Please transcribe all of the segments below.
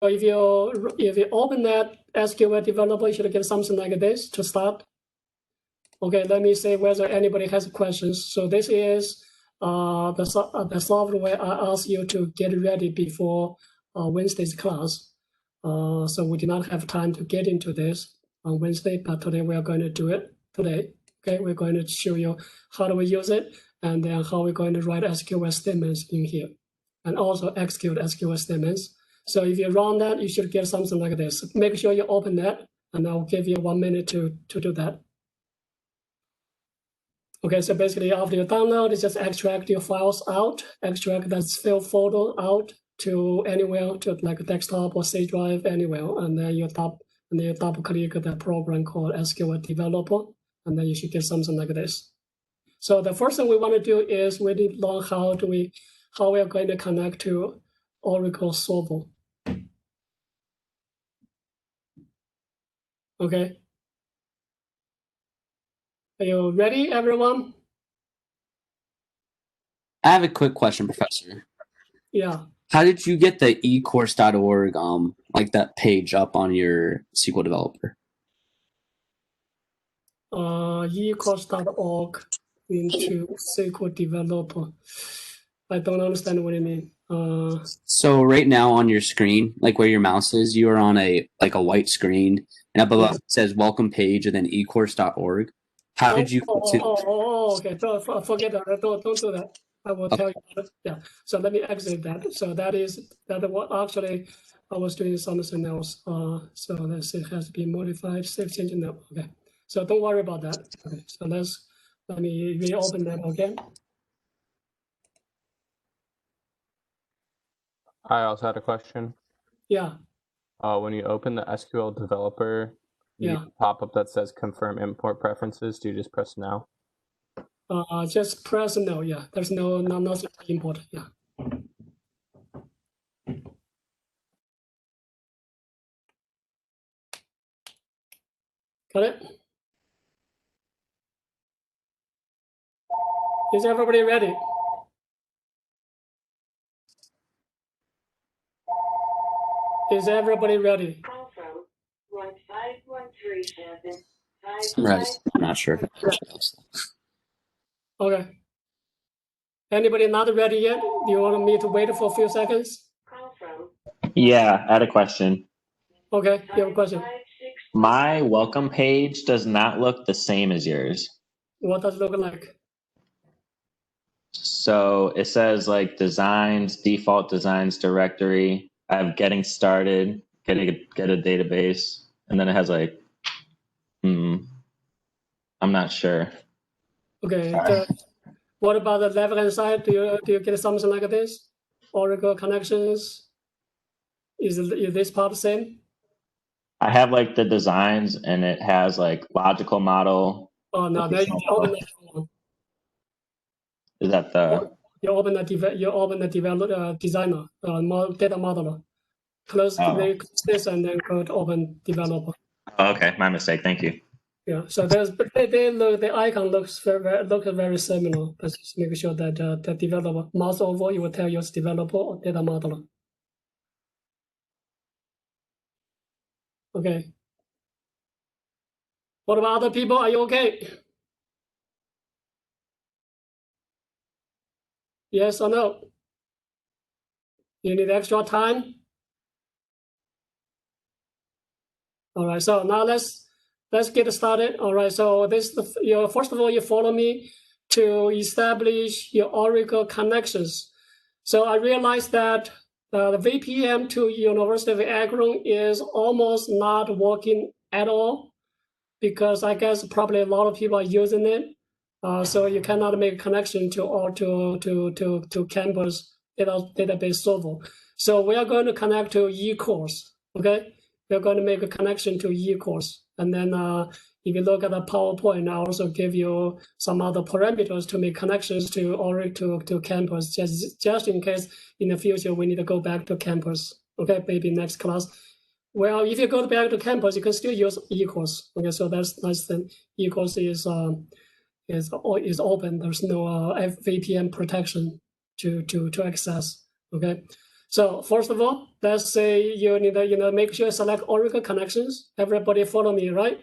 if you open that SQL Developer, you should get something like this to start. Okay, let me see whether anybody has questions. So this is the software I asked you to get ready before Wednesday's class. So we did not have time to get into this on Wednesday, but today we are going to do it today. Okay, we're going to show you how do we use it, and then how we're going to write SQL statements in here, and also execute SQL statements. So if you run that, you should get something like this. Make sure you open that, and I'll give you 1 minute to do that. Okay, so basically after you download, you just extract your files out, extract that fill folder out to anywhere, to like a desktop or C drive, anywhere, and then you double click the program called SQL Developer, and then you should get something like this. So the first thing we want to do is we need to learn how we are going to connect to Oracle Server. Okay. Are you ready, everyone? I have a quick question, Professor. Yeah. How did you get the ecourse.org like that page up on your SQL Developer? Ecourse.org into SQL Developer. I don't understand what you mean. So right now on your screen, like where your mouse is, you are on a white screen, and up above it says welcome page and then ecourse.org. How did you okay. Forget that. Don't do that. I will tell you. Yeah. So let me exit that. So that what actually I was doing something else. So let's say it has to be modified, save change now. Okay. So don't worry about that. Okay. So let me reopen that again. I also had a question. Yeah. When you open the SQL Developer, you pop up that says confirm import preferences. Do you just press no? Just press no. Yeah. There's nothing to import. Yeah. Got it? Is everybody ready? Is everybody ready? Call from 15137. Right. I'm not sure if it's Okay. Anybody not ready yet? Do you want me to wait for a few seconds? Call from. Yeah, I had a question. Okay, you have a question. My welcome page does not look the same as yours. What does it look like? So it says like designs, default designs directory. I have getting started, get a database, and then it has like, I'm not sure. Okay. What about the left-hand side? Do you get something like this? Oracle connections. Is this part the same? I have like the designs, and it has like logical model. Oh no, now you open that one. Is that the? You open the designer, data modeler. Close this and then go to open developer. Oh, okay, my mistake. Thank you. Yeah, so the icon looks very similar, but just make sure that the developer mouse over, it will tell you it's developer or data modeler. Okay. What about other people? Are you okay? Yes or no? You need extra time? All right, so now let's get started. All right, so first of all, you follow me to establish your Oracle connections. So I realized that the VPN to University of Akron is almost not working at all, because I guess probably a lot of people are using it. So you cannot make a connection to campus database server. So we are going to connect to eCourse. Okay, we're going to make a connection to eCourse, and then if you look at the PowerPoint, I also give you some other parameters to make connections to campus, just in case in the future we need to go back to campus. Okay, maybe next class. Well, if you go back to campus, you can still use eCourse. Okay, so that's nice thing. eCourse is open. There's no VPN protection to access. Okay, So first of all, let's say you need to make sure you select Oracle connections. Everybody follow me, right?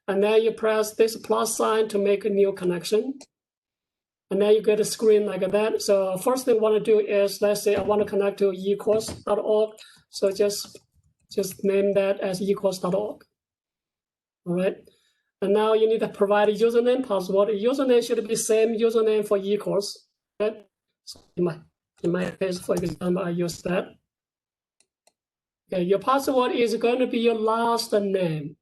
And then you press this plus sign to make a new connection. And then you get a screen like that. So first thing I want to do is, let's say I want to connect to ecourse.org. So just name that as ecourse.org. All right. And now you need to provide a username, password. Username should be same username for eCourse. Okay? So in my case, for example, I use that. Okay, your password is going to be your last name.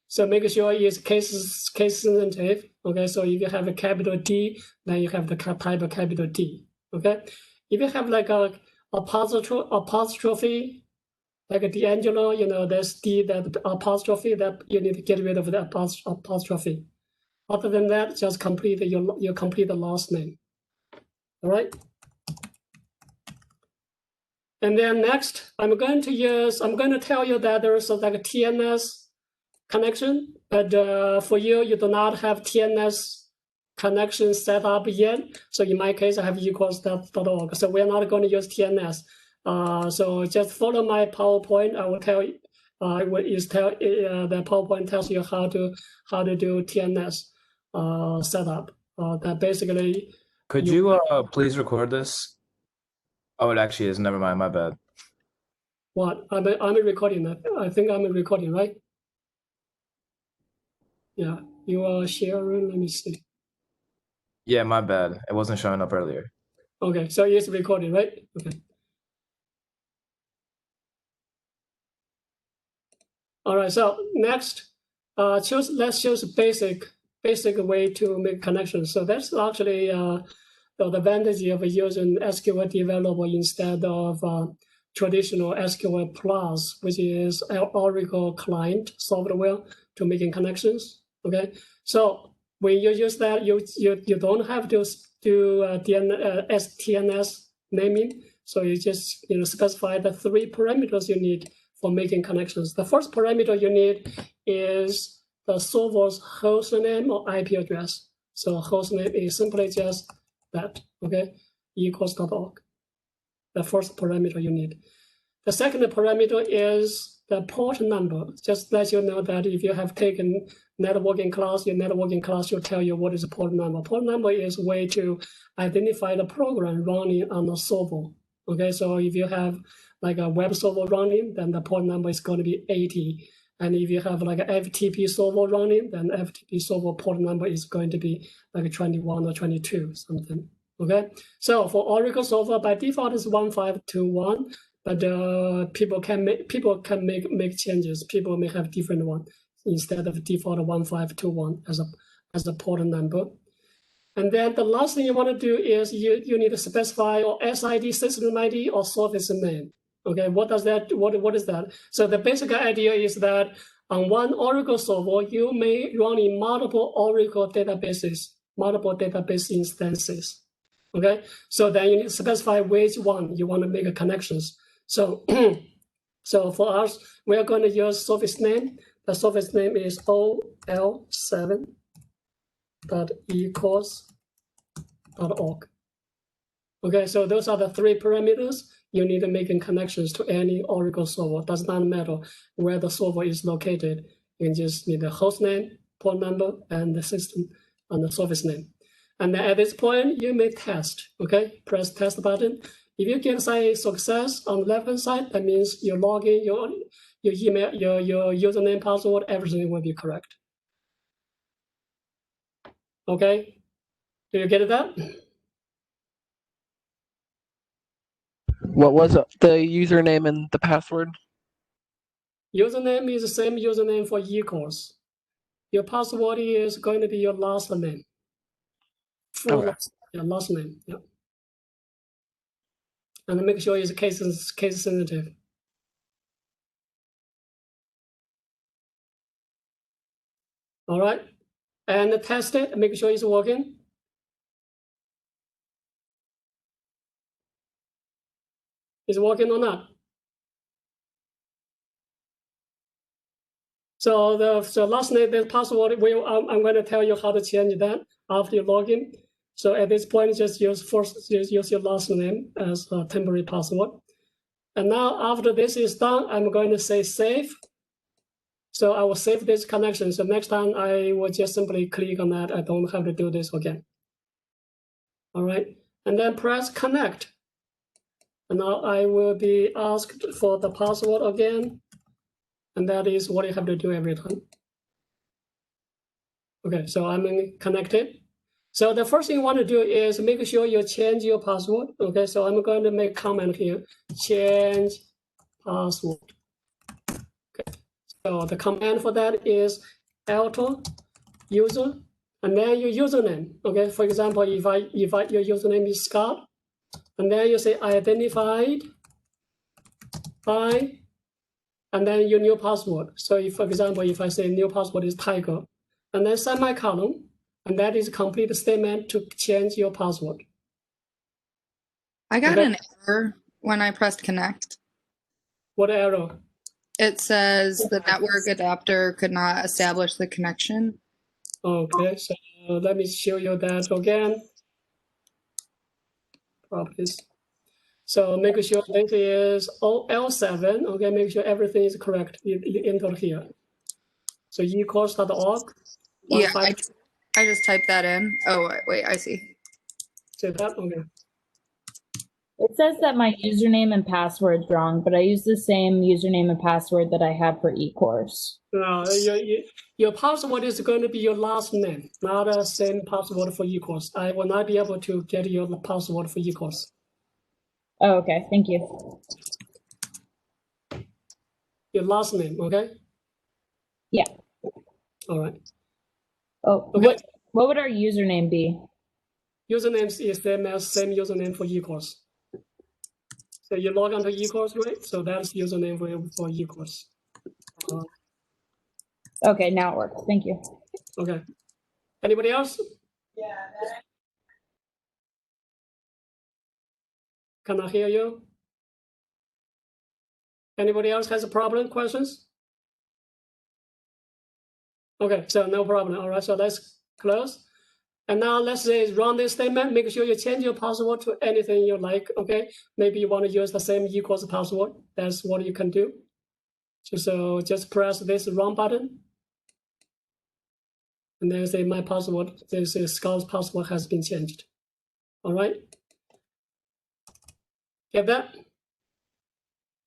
So make sure it's case sensitive. Okay, so if you have a capital D, then you have the type of capital D. Okay, if you have like a apostrophe, like a D'Angelo, there's D, that apostrophe, that you need to get rid of the apostrophe. Other than that, just complete your complete the last name. All right. And then next, I'm going to tell you that there is like a TNS connection, but for you do not have TNS connection set up yet. So in my case, I have equals.org. So we're not going to use TNS. So just follow my PowerPoint. I will tell you. The PowerPoint tells you how to do TNS setup. That basically. Could you please record this? Oh, it actually is. Never mind. My bad. What? I'm recording. I think I'm recording, right? Yeah, you are sharing. Let me see. Yeah, my bad. It wasn't showing up earlier. Okay, so it's recording, right? Okay. All right. So next, let's choose basic way to make connections. So that's actually the advantage of using SQL Developer instead of traditional SQL Plus, which is Oracle client software to making connections. Okay, so when you use that, you don't have to do TNS naming. So you just specify the 3 parameters you need for making connections. The first parameter you need is the server's host name or IP address. So host name is simply just that, okay, equals.org. The first parameter you need. The second parameter is the port number. Just let you know that if you have taken networking class, your networking class will tell you what is the port number. Port number is a way to identify the program running on the server. Okay, so if you have like a web server running, then the port number is going to be 80. And if you have like an FTP server running, then FTP server port number is going to be like 21 or 22, something. Okay, so for Oracle server, by default is 1521, but people can make changes. People may have different one instead of default 1521 as a port number. And then the last thing you want to do is you need to specify your SID, system ID, or service name. Okay, what does that? What is that? So the basic idea is that on one Oracle server, you may run in multiple Oracle databases, multiple database instances. Okay, so then you need to specify which one you want to make connections. So, so for us, we are going to use service name. The service name is ol7.ecourse.org. Okay, so those are the 3 parameters you need to make connections to any Oracle server. Does not matter where the server is located. You just need the host name, port number, and the system and the service name. And then at this point, you may test. Okay, press test button. If you get say success on the left-hand side, that means you log in your email, your username, password, everything will be correct. Okay, do you get that? What was the username and the password? Username is the same username for eCourse. Your password is going to be your last name. Full Okay. last name. Yeah. And make sure it's case sensitive. All right. And test it, make sure it's working. Is it working or not? So the last name, the password, I'm going to tell you how to change that after you log in. So at this point, just use your last name as a temporary password. And now after this is done, I'm going to say save. So I will save this connection. So next time I will just simply click on that. I don't have to do this again. All right, and then press connect. And now I will be asked for the password again. And that is what you have to do every time. Okay, so I'm connected. So the first thing you want to do is make sure you change your password. Okay, so I'm going to make a comment here, change password. Okay, so the command for that is alter user and then your username. Okay, for example, if your username is Scott, and then you say identified by, and then your new password. So if, for example, if I say new password is Tiger, and then semicolon, and that is a complete statement to change your password. I got an error when I pressed connect. What error? It says the network adapter could not establish the connection. Okay, so let me show you that again. Properties. So make sure this is L7. Okay, make sure everything is correct. You enter here. So ecourse.org. Yeah, I just typed that in. Oh, wait, I see. See that? Okay. It says that my username and password is wrong, but I use the same username and password that I had for eCourse. Your password is going to be your last name, not the same password for eCourse. I will not be able to get your password for eCourse. Oh, okay. Thank you. Your last name, okay? Yeah. All right. Oh, okay. What would our username be? Username is same username for eCourse. So you log onto eCourse, right? So that's username for eCourse. Okay, now it works. Thank you. Okay. Anybody else? Yeah. Can I hear you? Anybody else has a problem, questions? Okay, so no problem. All right, so let's close. And now let's say run this statement. Make sure you change your password to anything you like, okay? Maybe you want to use the same equals password. That's what you can do. So just press this run button. And then say my password, this is Scout's password has been changed. All right? Get that?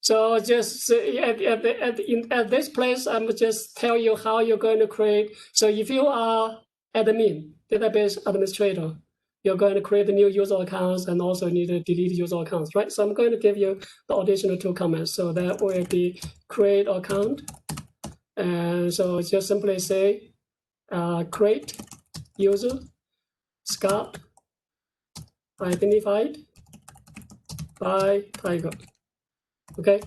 So just at this place, I'm just tell you how you're going to create. So if you are admin, database administrator, you're going to create new user accounts and also need to delete user accounts, right? So I'm going to give you the additional 2 comments. So that will be create account. And so just simply say create user Scott identified by Tiger. Okay.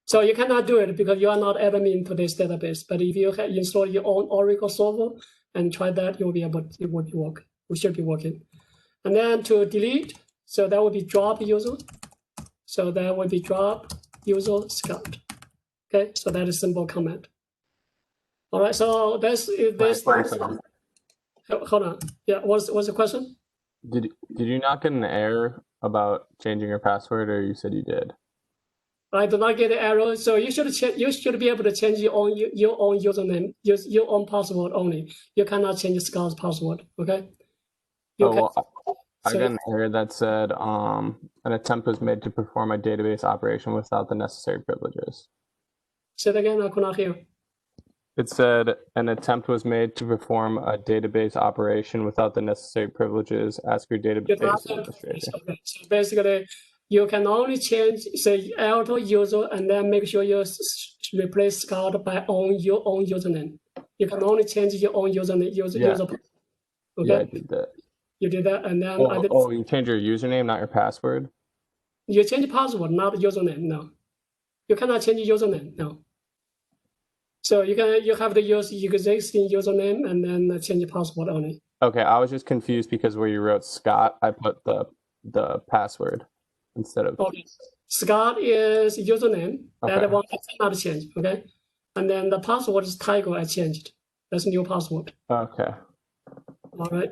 So you cannot do it because you are not admin to this database. But if you install your own Oracle server and try that, you will be able to, it will work. We should be working. And then to delete, so that would be drop user. So that would be drop user Scott. Okay, so that is simple comment. All right, so this. Hold on. Yeah, what's the question? Did you not get an error about changing your password, or you said you did? I do not get an error, so you should be able to change your own username, use your own password only. You cannot change Scott's password. Okay. I got an error that said an attempt was made to perform a database operation without the necessary privileges. Say it again. I could not hear. It said an attempt was made to perform a database operation without the necessary privileges. Ask your database administrator. Okay. So basically, you can only change, say, alter user, and then make sure you replace Scott by your own username. You can only change your own username. Yeah. Okay. Yeah, I did that. You did that, and then you change your username, not your password. You change password, not username. No, you cannot change username. No. So you have to use existing username and then change password only. Okay, I was just confused because where you wrote Scott, I put the password instead of. Okay. Scott is username. Okay. That one I cannot change. Okay, and then the password is Tiger. I changed. That's a new password. Okay. All right.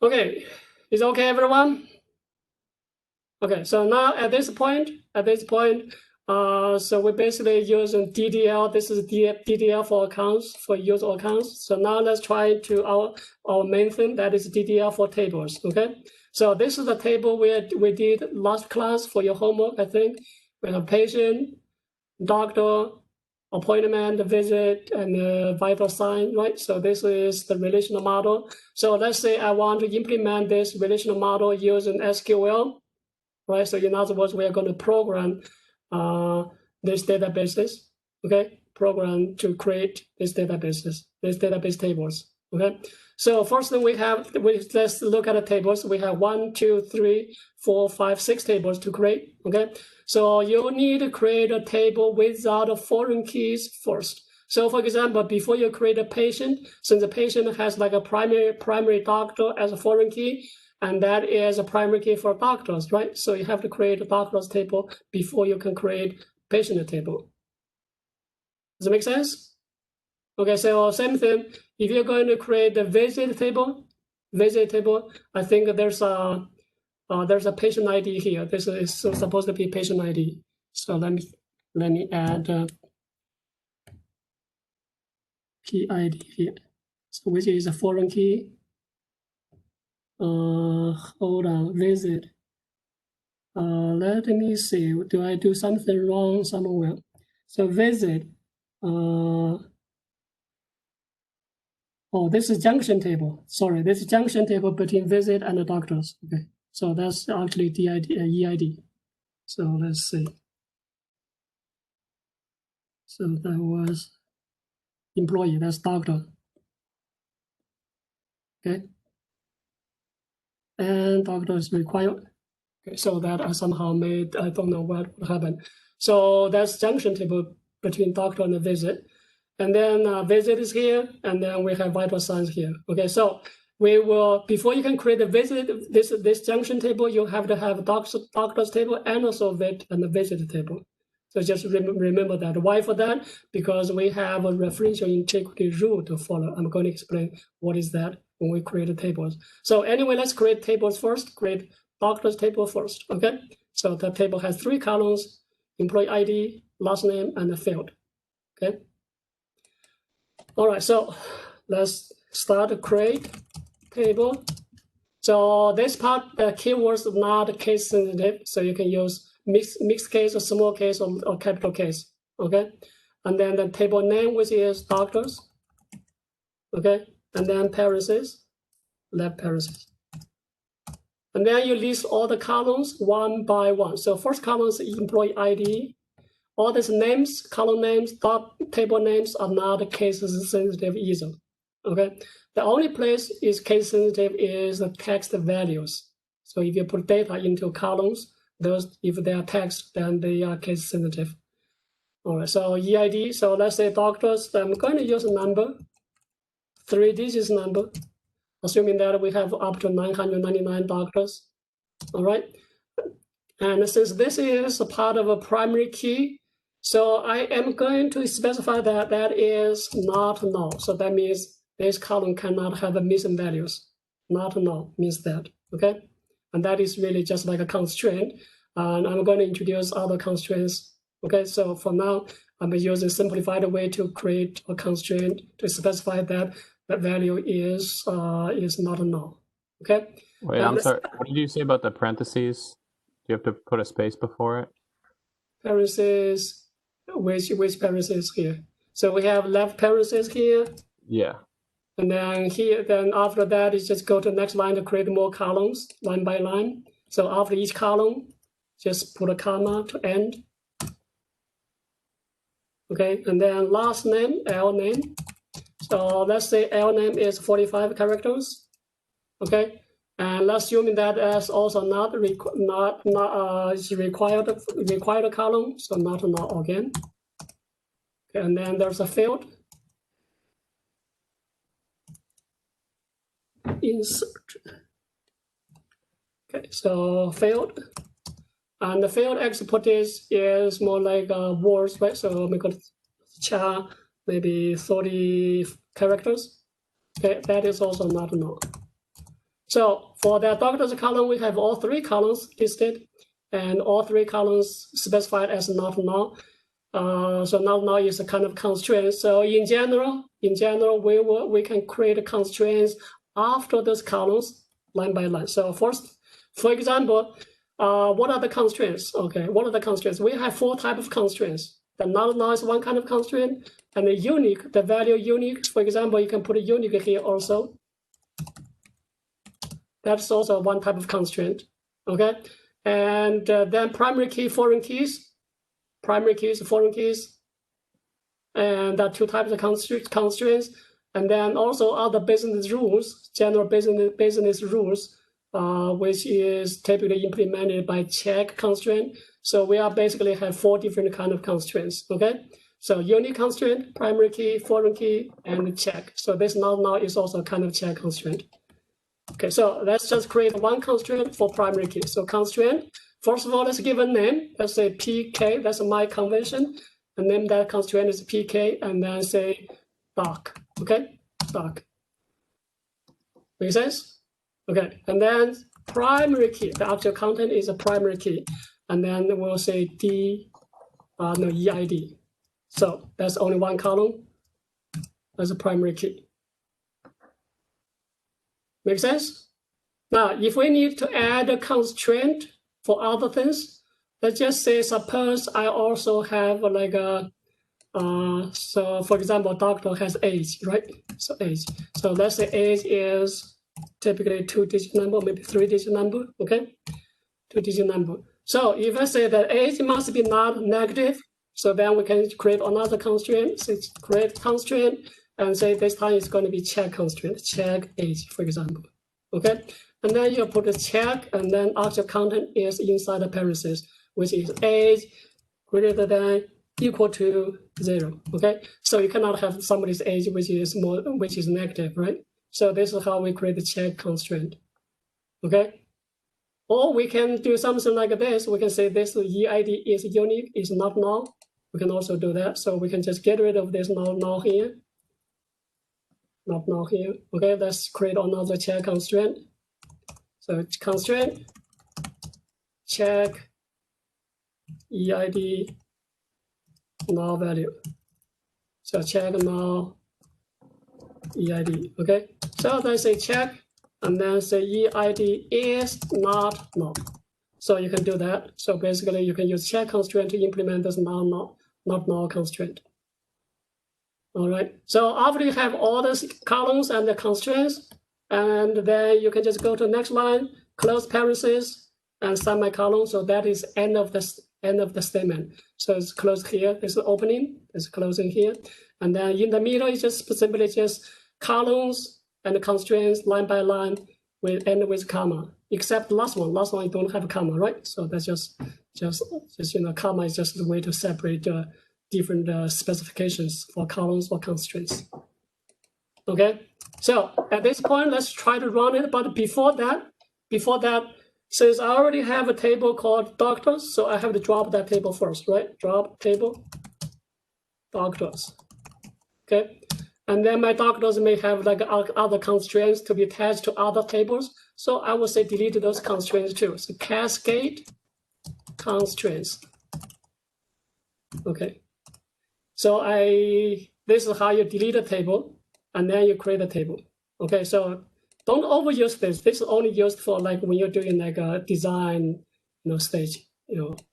Okay, is okay, everyone? Okay, so now at this point, so we're basically using DDL. This is DDL for accounts, for user accounts. So now let's try to our main thing, that is DDL for tables. Okay, so this is the table we did last class for your homework. I think we have patient, doctor, appointment, visit, and vital sign, right? So this is the relational model. So let's say I want to implement this relational model using SQL, right? So in other words, we are going to program these databases, okay? Program to create these databases, these database tables, okay? So first thing let's look at the tables. We have 1, 2, 3, 4, 5, 6 tables to create, okay? So you need to create a table without foreign keys first. So for example, before you create a patient, since the patient has like a primary doctor as a foreign key, and that is a primary key for doctors, right? So you have to create a doctors table before you can create patient table. Does it make sense? Okay, so same thing. If you're going to create the visit table, I think there's a patient ID here. This is supposed to be patient ID. So let me add PID here. So which is a foreign key. Hold on, visit. Let me see. Do I do something wrong somewhere? So visit. Oh, this is junction table. Sorry, this is junction table between visit and the doctors. Okay, so that's actually DID, EID. So let's see. So that was employee. That's doctor. Okay, and doctor is required. Okay, so that I somehow made. I don't know what happened. So that's junction table between doctor and the visit. And then visit is here, and then we have vital signs here. Okay, so we will, before you can create a visit, this junction table, you have to have doctors table and also vet and the visit table. So just remember that. Why for that? Because we have a referential integrity rule to follow. I'm going to explain what is that when we create the tables. So anyway, let's create tables first. Create doctors table first. Okay, so the table has 3 columns: employee ID, last name, and the field. Okay. All right, so let's start to create table. So this part, the keywords are not case sensitive, so you can use mixed case or small case or capital case, okay? And then the table name, which is doctors, okay? And then parentheses, left parentheses. And then you list all the columns one by one. So first column is employee ID. All these names, column names, table names are not case sensitive either. Okay, the only place is case sensitive is the text values. So if you put data into columns, those if they are text, then they are case sensitive. All right, so EID. So let's say doctors. I'm going to use a number, 3 digits number, assuming that we have up to 999 doctors. All right, and since this is a part of a primary key. So I am going to specify that that is not null. So that means this column cannot have a missing values. Not null means that, okay? And that is really just like a constraint. And I'm going to introduce other constraints. Okay, so for now, I'm using a simplified way to create a constraint to specify that the value is not null. Okay? Wait, I'm sorry. What did you say about the parentheses? Do you have to put a space before it? Parentheses. Which parentheses here? So we have left parentheses here. Yeah. And then here, then after that is just go to the next line to create more columns, line by line. So after each column, just put a comma to end. Okay, and then last name, L name. So let's say L name is 45 characters. Okay, and let's assume that as also not is required column, so not again. Okay, and then there's a field. Insert. Okay, so field. And the field export is more like words, right? So we got char, maybe 30 characters. Okay, that is also not null. So for the doctors column, we have all 3 columns listed. and all 3 columns specified as not null. So not null is a kind of constraint. So in general, we can create constraints after those columns line by line. So first, for example, what are the constraints? Okay, what are the constraints? We have 4 types of constraints. The not null is one kind of constraint, and the unique, the value unique. For example, you can put a unique here also. That's also one type of constraint. Okay, and then primary key, foreign keys, primary keys, foreign keys, and there are 2 types of constraints, and then also other business rules, general business rules, which is typically implemented by check constraint. So we are basically have 4 different kind of constraints. Okay, so unique constraint, primary key, foreign key, and check. So this not null is also kind of check constraint. Okay, so let's just create one constraint for primary key. So constraint, first of all, let's give a name. Let's say PK, that's my convention. And name that constraint is PK, and then say doc. Okay, doc. Make sense? Okay, and then primary key, the actual content is a primary key. And then we'll say EID. So that's only one column as a primary key. Make sense? Now, if we need to add a constraint for other things, let's just say, suppose I also have like a, so for example, doctor has age, right? So age. So let's say age is typically 2-digit number, maybe 3-digit number, okay? 2-digit number. So if I say that age must be not negative, so then we can create another constraint, so create constraint, and say this time it's going to be check constraint, check age, for example, okay? And then you put a check, and then actual content is inside the parentheses, which is age greater than equal to 0, okay? So you cannot have somebody's age which is negative, right? So this is how we create the check constraint, okay? Or we can do something like this. We can say this EID is unique, is not null. We can also do that. So we can just get rid of this null here. Not null here. Okay, let's create another check constraint. So constraint, check EID null value. So check null EID. Okay, so let's say check, and then say EID is not null. So you can do that. So basically you can use check constraint to implement this not null constraint. All right, so after you have all these columns and the constraints, and then you can just go to the next line, close parentheses, and semicolon. So that is end of the statement. So it's closed here, this is opening, it's closing here. And then in the middle, it's just simply just columns and constraints line by line with end with comma, except the last one. Last one you don't have a comma, right? So that's just comma is just the way to separate different specifications for columns or constraints. Okay, so at this point, let's try to run it. But before that, since I already have a table called doctors, so I have to drop that table first, right? Drop table, doctors. Okay, and then my doctors may have like other constraints to be attached to other tables. So I will say delete those constraints too. So cascade constraints. Okay, so this is how you delete a table, and then you create a table. Okay, so don't overuse this. This is only used for like when you're doing like a design, stage,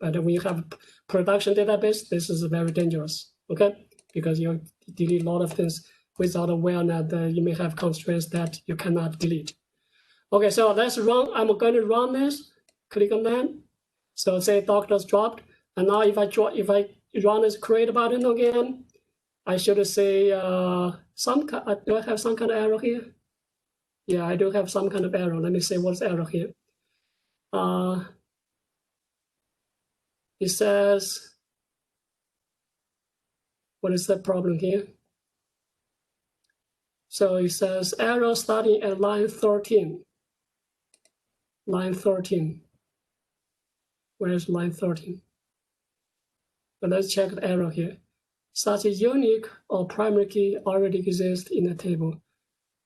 But when you have production database, this is very dangerous. Okay, because you delete a lot of things without awareness that you may have constraints that you cannot delete. Okay, so let's run. I'm going to run this. Click on that. So say doctors dropped, and now if I run this create button again, I should say do I have some kind of error here? Yeah, I do have some kind of error. Let me see what's the error here. It says, what is the problem here? So it says error starting at line 13. Line 13. Where's line 13? But let's check the error here. Such a unique or primary key already exists in the table.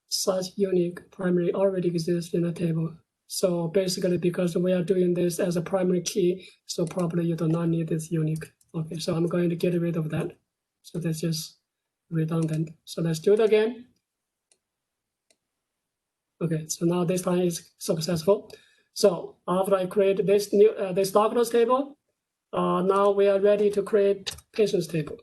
Such unique primary already exists in the table. So basically, because we are doing this as a primary key, so probably you do not need this unique. Okay, so I'm going to get rid of that. So that's just redundant. So let's do it again. Okay, so now this time is successful. So after I create this new this doctors table, now we are ready to create patients table.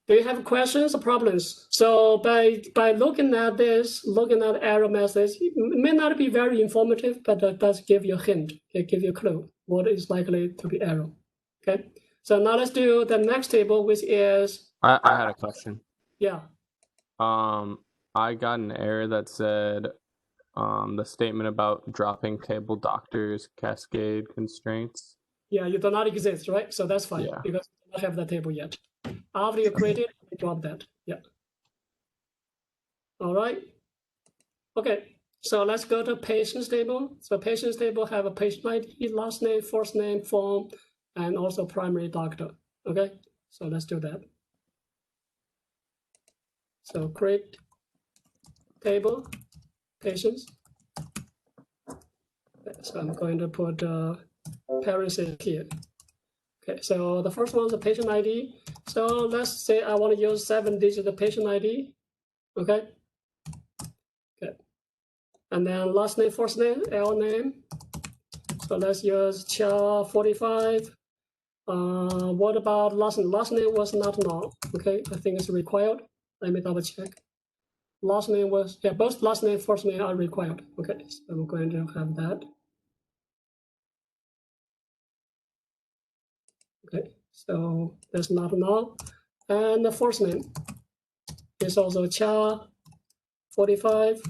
Do you have questions or problems? So by looking at this, looking at error message, it may not be very informative, but it does give you a hint. It gives you a clue what is likely to be error. Okay. So now let's do the next table, which is. I had a question. Yeah. I got an error that said the statement about dropping table doctors cascade constraints. Yeah, you do not exist, right? So that's fine, Yeah. because you don't have the table yet. After you create it, you drop that. Yeah. All right. Okay. So let's go to patients table. So patients table have a patient ID, last name, first name, phone, and also primary doctor. Okay. So let's do that. So create table patients. So I'm going to put parentheses here. Okay, so the first one is the patient ID. So let's say I want to use 7-digit patient ID. Okay. Okay. And then last name, first name, L name. So let's use Chia 45. What about last name? Last name was not null. Okay, I think it's required. Let me double check. Last name was, yeah, both last name, first name are required. Okay, so I'm going to have that. Okay, so that's not null. And the first name is also Chia 45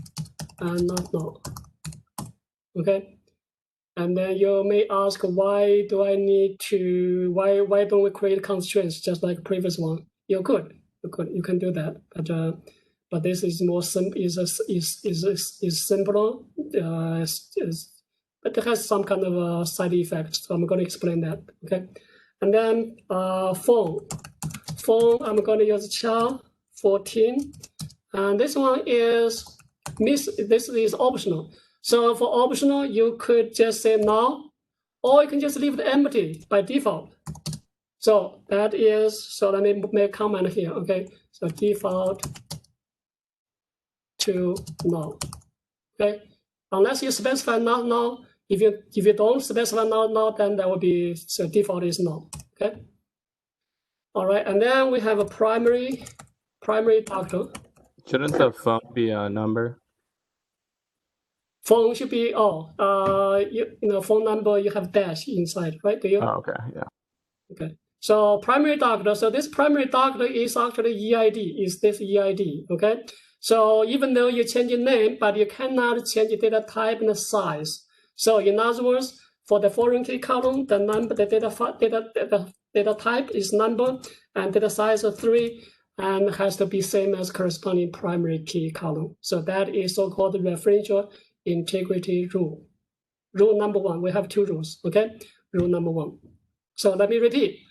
and not null. Okay, and then you may ask, why do I need to, why don't we create constraints just like previous one? You can do that, but this is more simple, is simpler, but it has some kind of a side effect. So I'm going to explain that. Okay, and then phone, I'm going to use Chia 14, and this one is this is optional. So for optional, you could just say null, or you can just leave it empty by default. So that is, so let me make a comment here. Okay, so default to null. Okay, unless you specify not null. If you don't specify not null, then that would be, so default is null. Okay. All right, and then we have a primary doctor. Shouldn't the phone be a number? Phone should be, you know, phone number, you have dash inside, right? Do you? Oh, okay, yeah. Okay. So primary doctor, so this primary doctor is actually EID, is this EID, okay? So even though you change the name, but you cannot change the data type and the size. So in other words, for the foreign key column, the number, the data type is number, and data size is 3, and has to be same as corresponding primary key column. So that is so-called referential integrity rule. Rule number 1, we have 2 rules, okay? Rule number 1. So let me repeat.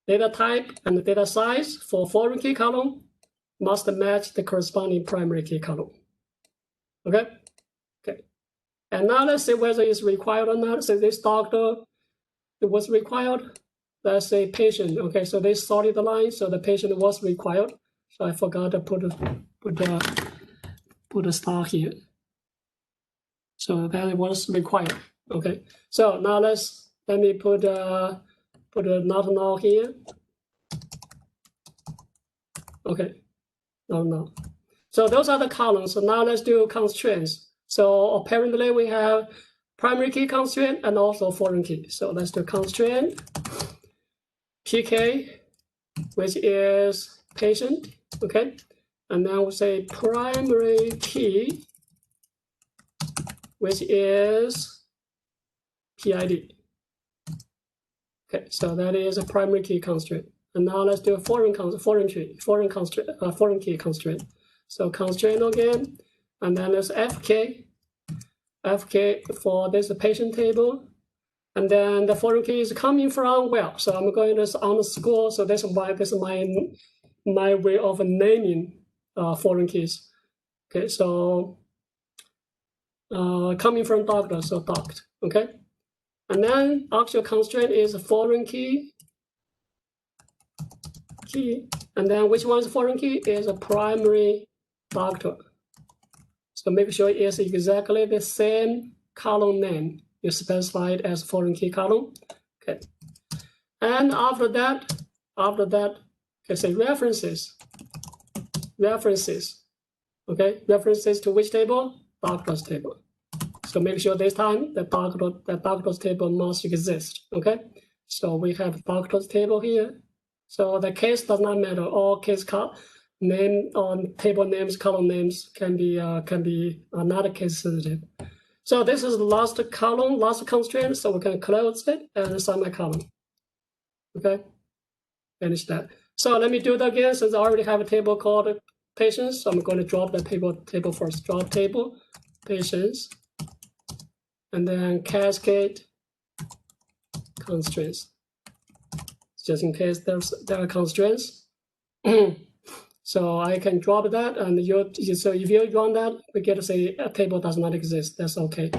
Data type and the data size for foreign key column must match the corresponding primary key column. Okay? Okay. And now let's see whether it's required or not. So this doctor, it was required. Let's say patient. Okay, so they sorted the line, so the patient was required. So I forgot to put a star here. So that was required. Okay. So now let me put a not null here. Okay. No. So those are the columns. So now let's do constraints. So apparently we have primary key constraint and also foreign key. So let's do constraint PK, which is patient. Okay. And then we'll say primary key, which is PID. Okay, so that is a primary key constraint. And now let's do a foreign key constraint. So constraint again, and then there's FK for this patient table, and then the foreign key is coming from where? So I'm going to underscore. So this is my way of naming foreign keys. Okay, so coming from doctor, so docked, okay? And then actual constraint is a foreign key, and then which one is foreign key is a primary doctor. So make sure it's exactly the same column name you specified as foreign key column, okay? And after that, okay, say references, okay? References to which table? Doctors table. So make sure this time the doctors table must exist, okay? So we have doctors table here. So the case does not matter. All case name on table names, column names can be not case sensitive. So this is the last column, last constraint. So we can close it and semicolon. Okay, finish that. So let me do that again. Since I already have a table called patients, so I'm going to drop the table first. Drop table patients, and then cascade constraints. Just in case there are constraints. So I can drop that, and so if you run that, we get to say a table does not exist. That's okay.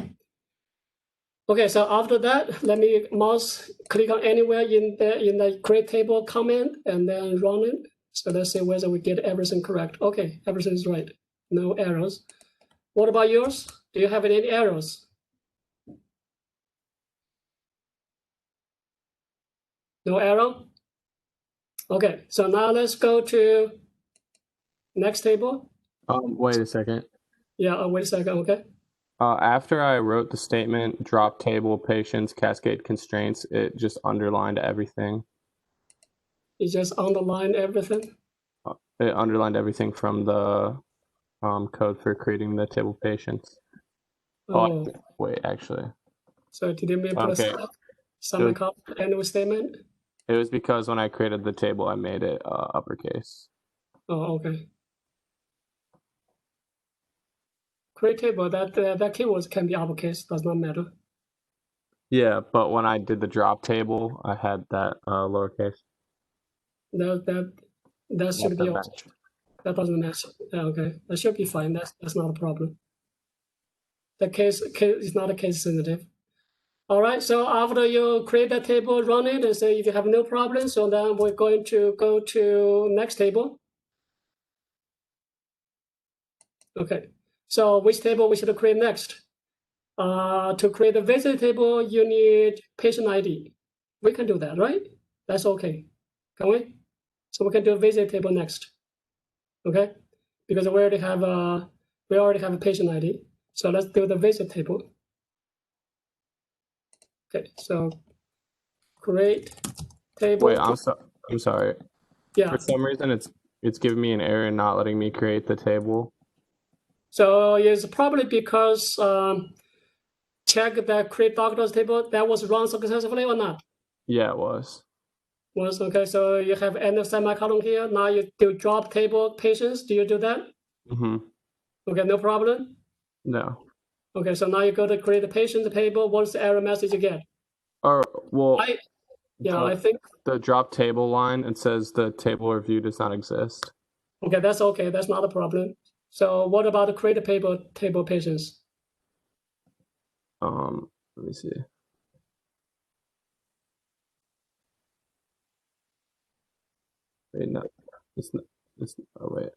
Okay, so after that, let me mouse click on anywhere in the create table command and then run it. So let's see whether we get everything correct. Okay, everything is right. No errors. What about yours? Do you have any errors? No error? Okay, so now let's go to next table. Wait a second. Yeah, wait a second, okay. After I wrote the statement, drop table, patients, cascade constraints, it just underlined everything. You just underline everything? It underlined everything from the code for creating the table patients. Oh, wait, actually. so did you mean put a semicolon end with statement? It was because when I created the table, I made it uppercase. Oh, okay. Create table, that keywords can be uppercase, does not matter. Yeah, but when I did the drop table, I had that lowercase. That should be also, that doesn't match. Yeah, okay, that should be fine. That's not a problem. The case is not a case sensitive. All right, so after you create that table, run it, and say if you have no problem, so then we're going to go to next table. Okay, so which table we should create next? To create a visit table, you need patient ID. We can do that, right? That's okay. Can we? So we can do a visit table next. Okay, because we already have a patient ID. So let's do the visit table. Okay, so create table. Wait, I'm sorry. Yeah. For some reason, it's giving me an error and not letting me create the table. So it's probably because check the create doctors table that was run successfully or not. Yeah, it was. Was okay. So you have end of semicolon here. Now you do drop table patients. Do you do that? Mm-hmm. Okay, no problem. No. Okay, so now you go to create the patient table. What's the error message you get? Or well, I think the drop table line, it says the table or view does not exist. Okay, that's okay. That's not a problem. So what about the create a table patients? Let me see. Wait, no, it's not. Oh wait.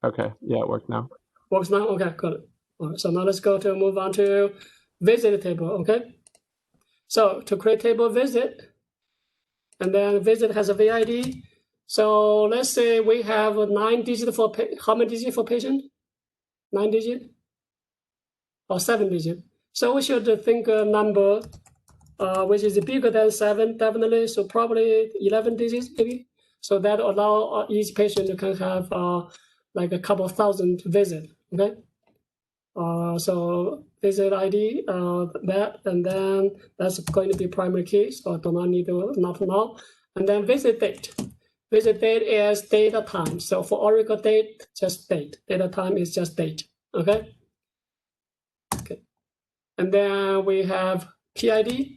Okay, yeah, it worked now. Works now. Okay, good. All right, so now let's move on to visit table. Okay. So to create table visit, and then visit has a VID. So let's say we have 9 digits for how many digits for patient? 9 digits or 7 digits. So we should think a number which is bigger than 7, definitely. So probably 11 digits, maybe. So that allow each patient can have like a couple thousand visit. Okay. So visit ID that, and then that's going to be primary key. So I do not need to not now. And then visit date. Visit date is data time. So for Oracle date, just date. Data time is just date. Okay. Okay. And then we have PID.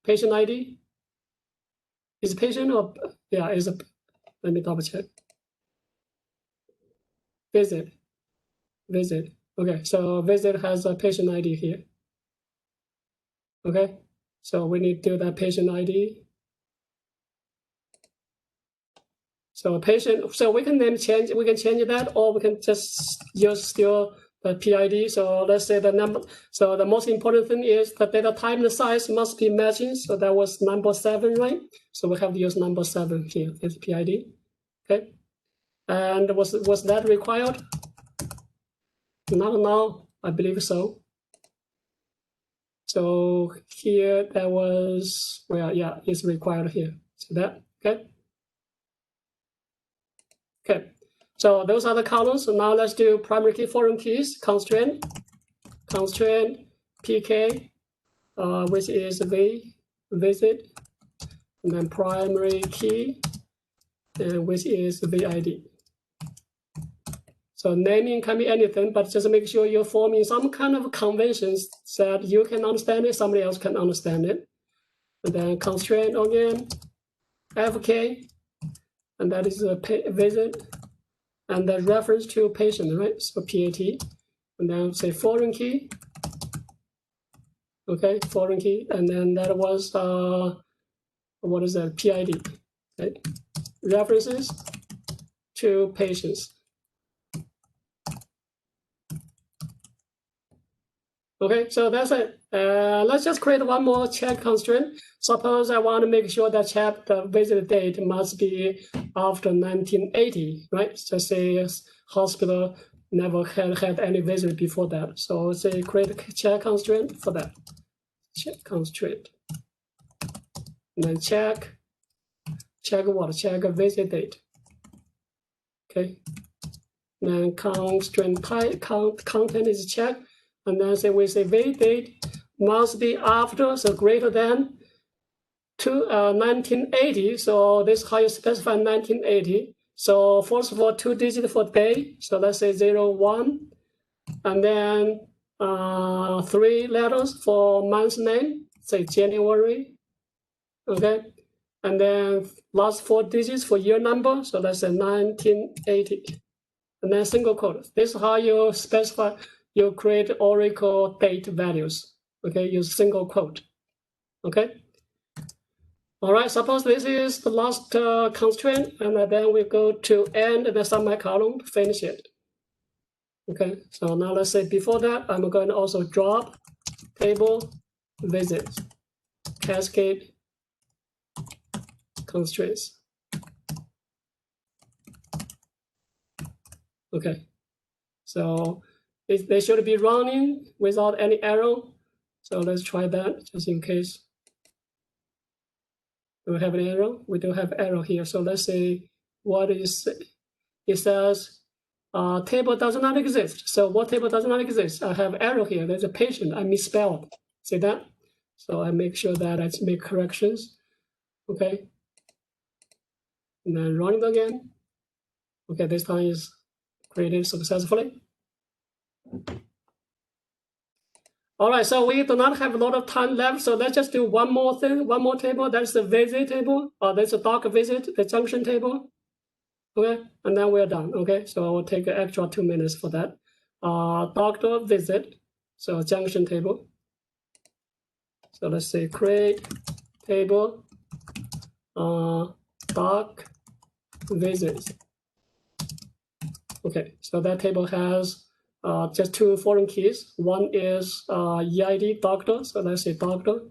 Patient ID is patient or is a, let me double check. Visit. visit. Okay, so visit has a patient ID here. Okay, so we need to do that patient ID. So patient, so we can then change that, or we can just use still the PID. So let's say the number. So the most important thing is the data type and the size must be matching. So that was number 7, right? So we have to use number 7 here. This PID. Okay, and was that required? Not now, I believe so. So here that was, well, yeah, it's required here. See that? Okay. Okay. So those are the columns. So now let's do primary key, foreign keys, constraint PK, which is visit, and then primary key, which is VID. So naming can be anything, but just make sure you're forming some kind of conventions that you can understand it, somebody else can understand it. And then constraint again, FK, and that is a visit, and the reference to patient, right? So PAT, and then say foreign key. Okay, foreign key, and then that was what is that? PID, okay? References to patients. Okay, so that's it. Let's just create one more check constraint. Suppose I want to make sure that check the visit date must be after 1980, right? So say hospital never had any visit before that. So say create a check constraint for that. Check constraint. And then check what? Check a visit date. Okay. And then constraint type content is check. And then say we say visit date must be after, so greater than 1980. So this is how you specify 1980. So first of all, 2 digits for day. So let's say 01, and then 3 letters for month name, say January. Okay, and then last 4 digits for year number. So let's say 1980, and then single quote. This is how you specify. You create Oracle date values. Okay, use single quote. Okay. All right. Suppose this is the last constraint, and then we go to end and then semicolon, finish it. Okay. So now let's say before that, I'm going to also drop table visits, cascade constraints. Okay. So they should be running without any error. So let's try that just in case. Do we have an error? We do have error here. So let's say what is, it says table does not exist. So what table does not exist? I have error here. There's a patient. I misspelled. See that? So I make sure that I make corrections. Okay. And then run it again. Okay, this time is created successfully. All right, so we do not have a lot of time left, so let's just do one more thing, one more table. That's the visit table, or that's a doc visit, the junction table. Okay, and then we're done. Okay, so I will take an extra 2 minutes for that. Doctor visit, so junction table. So let's say create table, doc visits. Okay, so that table has just 2 foreign keys. One is EID doctor. So let's say doctor.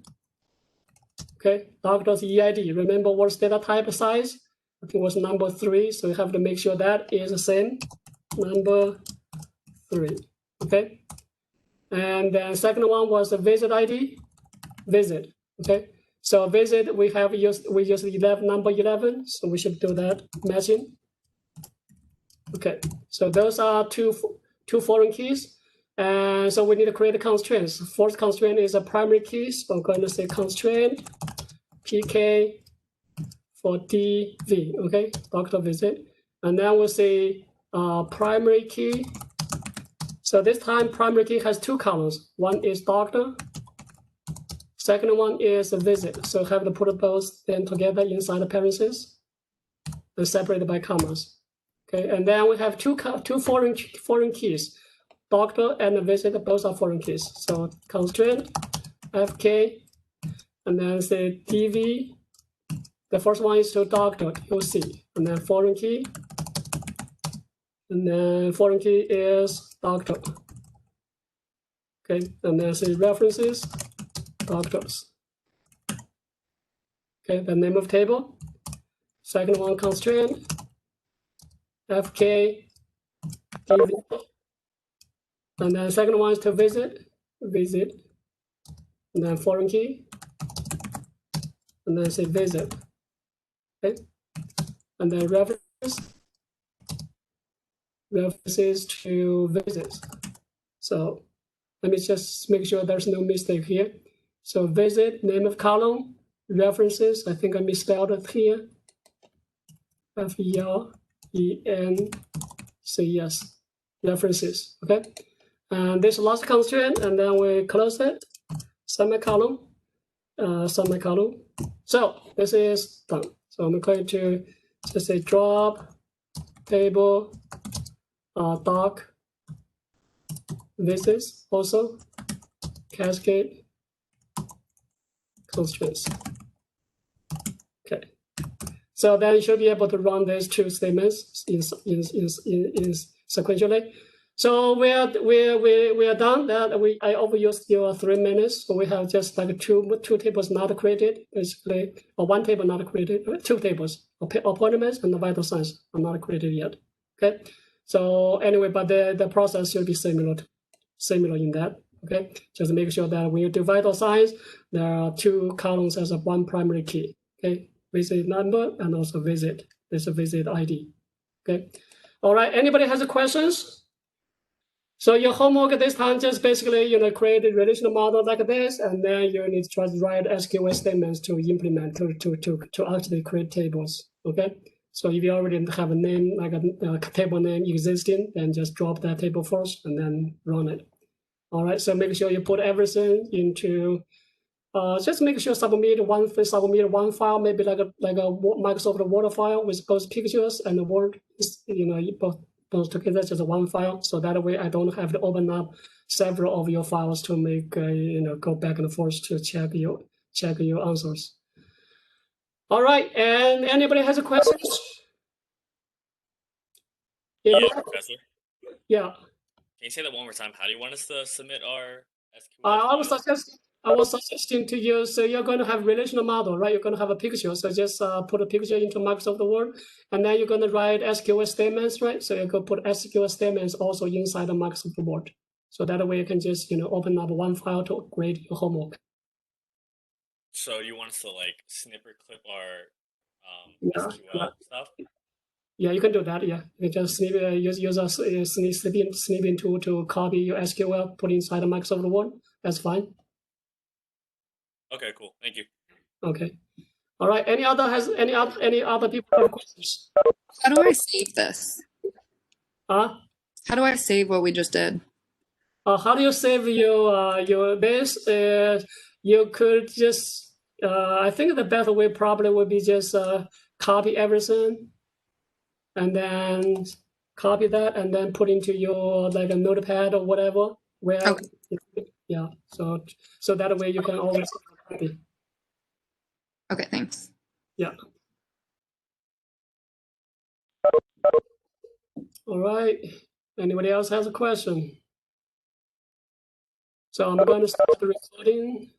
Okay, doctor's EID. Remember what's data type size? I think it was number 3. So you have to make sure that is the same. Number 3. Okay. And then second one was the visit ID. Visit. Okay. So visit we used 11, number 11. So we should do that matching. Okay. So those are two foreign keys. And so we need to create constraints. First constraint is a primary key. So I'm going to say constraint PK for DV, okay, doctor visit. And then we'll say primary key. So this time primary key has 2 columns. One is doctor. Second one is a visit. So have to put both then together inside the parentheses and separated by commas. Okay, and then we have two foreign keys. doctor and visit both are foreign keys. So constraint fk, and then say dv. The first one is to doctor, you'll see, and then foreign key, and then foreign key is doctor. Okay, and then say references, doctors. Okay, the name of table. Second one constraint fk dv, and then second one is to visit, and then foreign key, and then say visit. Okay, and then references to visits. So let me just make sure there's no mistake here. So visit, name of column, references, I think I misspelled it here. FERENCES, references, okay? And this last constraint, and then we close it, semicolon, semicolon. So this is done. So I'm going to just say drop table doc visits also cascade constraints. Okay, so then you should be able to run these two statements in sequentially. So we are done. That I overused your 3 minutes. So we have just like two tables not created, basically, or one table not created, 2 tables, appointments and the vital signs are not created yet. Okay. So anyway, but the process should be similar in that. Okay. Just make sure that when you do vital signs, there are 2 columns as a one primary key. Okay. Visit number and also visit. There's a visit ID. Okay. All right. Anybody has questions? So your homework this time just basically create a relational model like this, and then you need to try to write SQL statements to implement to actually create tables. Okay. So if you already have a name like a table name existing, then just drop that table first and then run it. All right. So make sure you put everything into. Just make sure submit one file, maybe like a Microsoft Word file with both pictures and the Word. Both together just one file. So that way I don't have to open up several of your files to make go back and forth to check your answers. All right. And anybody has a question? Yeah, Professor. Yeah. Can you say that one more time? How do you want us to submit our SQL? I was suggesting to you, so you're going to have relational model, right? You're going to have a picture. So just put a picture into Microsoft Word, and then you're going to write SQL statements, right? So you could put SQL statements also inside the Microsoft Word. So that way you can just, open up one file to grade your homework. So you want us to like snip or clip our SQL stuff? Yeah, you can do that. Yeah, you just snip, use a snipping tool to copy your SQL, put inside the Microsoft Word. That's fine. Okay, cool. Thank you. Okay. All right. Any other people have questions? How do I save this? How do I save what we just did? How do you save your base? You could just I think the better way probably would be just copy everything, and then copy that, and then put into your like a notepad or whatever. Yeah. So that way you can always copy. Okay, thanks. Yeah. All right. Anybody else has a question? So I'm going to start the recording.